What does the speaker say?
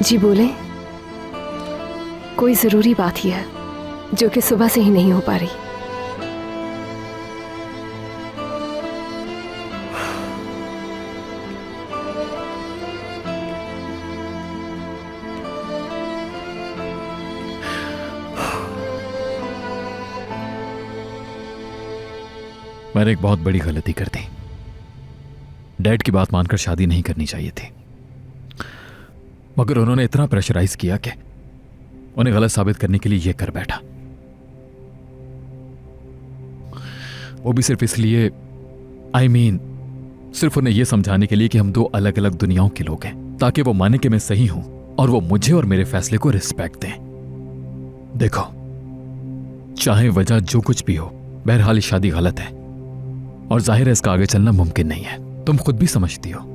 जी बोले। कोई जरूरी बात ही है जो कि सुबह से ही नहीं हो पा रही। मैंने एक बहुत बड़ी गलती कर दी। डैड की बात मानकर शादी नहीं करनी चाहिए थी, मगर उन्होंने इतना प्रेशराइज किया कि उन्हें गलत साबित करने के लिए यह कर बैठा। वो भी सिर्फ इसलिए, सिर्फ उन्हें यह समझाने के लिए कि हम दो अलग अलग दुनियाओं के लोग हैं, ताकि वो माने कि मैं सही हूं और वो मुझे और मेरे फैसले को रिस्पेक्ट दें। देखो, चाहे वजह जो कुछ भी हो, बहरहाल ये शादी गलत है और जाहिर है इसका आगे चलना मुमकिन नहीं है। तुम खुद भी समझती हो।